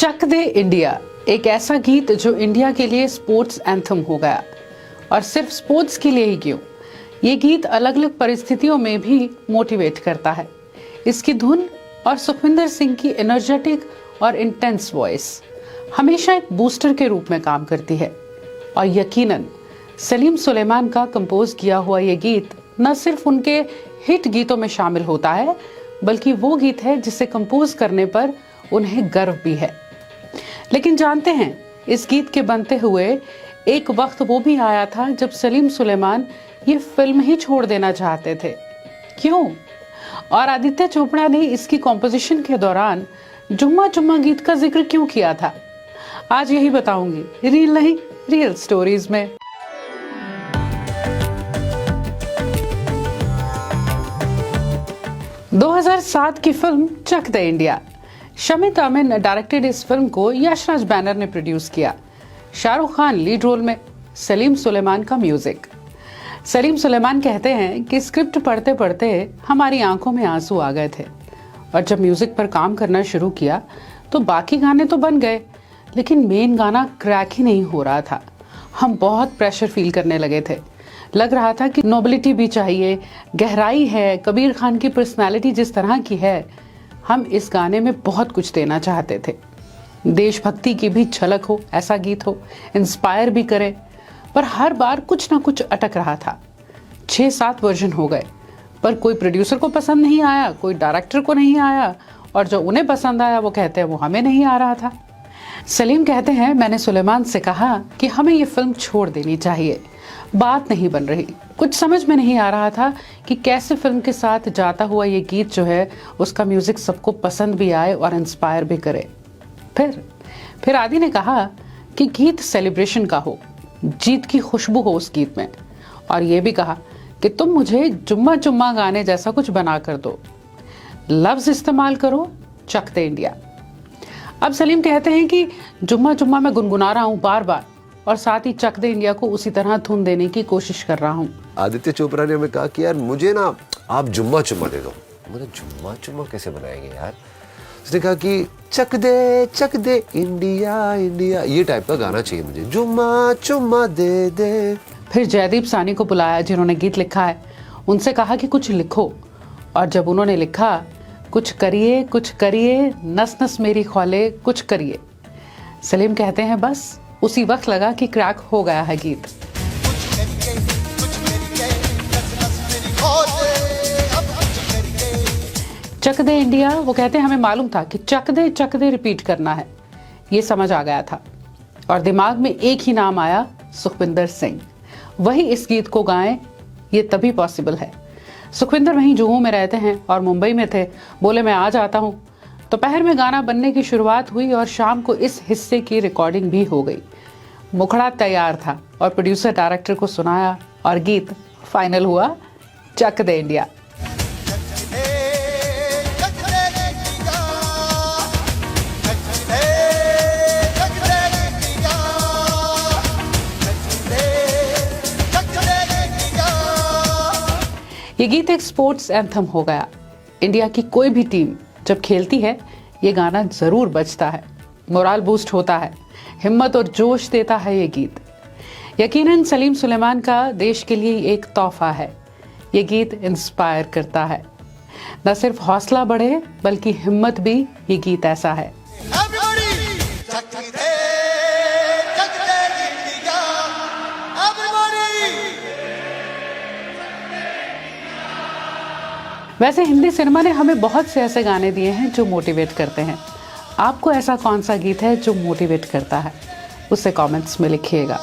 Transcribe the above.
चक दे India एक ऐसा गीत जो इंडिया के लिए स्पोर्ट्स एंथम हो गया। और सिर्फ स्पोर्ट्स के लिए ही क्यों, ये गीत अलग अलग परिस्थितियों में भी मोटिवेट करता है। इसकी धुन और सुखविंदर सिंह की एनर्जेटिक और इंटेंस वॉइस हमेशा एक बूस्टर के रूप में काम करती है। और यकीनन सलीम सुलेमान का कंपोज किया हुआ ये गीत न सिर्फ उनके हिट गीतों में शामिल होता है, बल्कि वो गीत है जिसे कंपोज करने पर उन्हें गर्व भी है। लेकिन जानते हैं, इस गीत के बनते हुए एक वक्त वो भी आया था जब सलीम सुलेमान ये फिल्म ही छोड़ देना चाहते थे। क्यों? और आदित्य चोपड़ा ने इसकी कॉम्पोजिशन के दौरान जुम्मा जुम्मा गीत का जिक्र क्यों किया था, आज यही बताऊंगी रील नहीं रियल स्टोरीज में। – 2007 की फिल्म चक दे इंडिया। शमित अमीन ने डायरेक्टेड इस फिल्म को यशराज बैनर ने प्रोड्यूस किया। शाहरुख खान लीड रोल में, सलीम सुलेमान का म्यूजिक। सलीम सुलेमान कहते हैं कि स्क्रिप्ट पढ़ते पढ़ते हमारी आंखों में आंसू आ गए थे, और जब म्यूजिक पर काम करना शुरू किया तो बाकी गाने तो बन गए, लेकिन मेन गाना क्रैक ही नहीं हो रहा था। हम बहुत प्रेशर फील करने लगे थे। लग रहा था कि नोबिलिटी भी चाहिए, गहराई है, कबीर खान की पर्सनालिटी जिस तरह की है, हम इस गाने में बहुत कुछ देना चाहते थे। देशभक्ति की भी झलक हो, ऐसा गीत हो, इंस्पायर भी करे, पर हर बार कुछ ना कुछ अटक रहा था। 6-7 वर्जन हो गए, पर कोई प्रोड्यूसर को पसंद नहीं आया, कोई डायरेक्टर को नहीं आया, और जो उन्हें पसंद आया वो कहते हैं वो हमें नहीं आ रहा था। सलीम कहते हैं, मैंने सुलेमान से कहा कि हमें ये फिल्म छोड़ देनी चाहिए, बात नहीं बन रही, कुछ समझ में नहीं आ रहा था कि कैसे फिल्म के साथ जाता हुआ ये गीत जो है उसका म्यूजिक सबको पसंद भी आए और इंस्पायर भी करे। फिर आदि ने कहा कि गीत सेलिब्रेशन का हो, जीत की खुशबू हो उस गीत में, और ये भी कहा कि तुम मुझे जुम्मा जुम्मा गाने जैसा कुछ बना कर दो, लफ्ज इस्तेमाल करो, चक दे इंडिया। अब सलीम कहते हैं कि जुम्मा जुम्मा मैं गुनगुना रहा हूँ बार बार, और साथ ही चक दे इंडिया को उसी तरह धुन देने की कोशिश कर रहा हूँ। आदित्य चोपड़ा ने हमें कहा कि यार मुझे ना आप जुम्मा चुम्मा दे दो। मुझे जुम्मा चुम्मा कैसे बनाएंगे यार? उसने कहा कि चक दे इंडिया इंडिया, ये टाइप का गाना चाहिए मुझे, जुम्मा चुम्मा दे दे। फिर जयदीप सानी को बुलाया जिन्होंने गीत लिखा है, उनसे कहा कि कुछ लिखो, और जब उन्होंने लिखा कुछ करिए नस नस मेरी ख्वाले कुछ करिए, सलीम कहते हैं बस उसी वक्त लगा कि क्रैक हो गया है गीत। चक दे इंडिया, वो कहते हैं हमें मालूम था कि चक दे रिपीट करना है, ये समझ आ गया था, और दिमाग में एक ही नाम आया, सुखविंदर सिंह। वही इस गीत को गाएं, ये तभी पॉसिबल है। सुखविंदर वहीं जुहू में रहते हैं और मुंबई में थे, बोले मैं आ जाता हूँ। दोपहर में गाना बनने की शुरुआत हुई और शाम को इस हिस्से की रिकॉर्डिंग भी हो गई। मुखड़ा तैयार था और प्रोड्यूसर डायरेक्टर को सुनाया और गीत फाइनल हुआ, चक दे इंडिया। ये गीत एक स्पोर्ट्स एंथम हो गया। इंडिया की कोई भी टीम जब खेलती है, ये गाना जरूर बजता है, मोराल बूस्ट होता है, हिम्मत और जोश देता है ये गीत। यकीनन सलीम सुलेमान का देश के लिए एक तोहफा है। ये गीत इंस्पायर करता है, न सिर्फ हौसला बढ़े बल्कि हिम्मत भी। ये गीत ऐसा है। वैसे हिंदी सिनेमा ने हमें बहुत से ऐसे गाने दिए हैं जो मोटिवेट करते हैं। आपको ऐसा कौन सा गीत है जो मोटिवेट करता है, उसे कमेंट्स में लिखिएगा।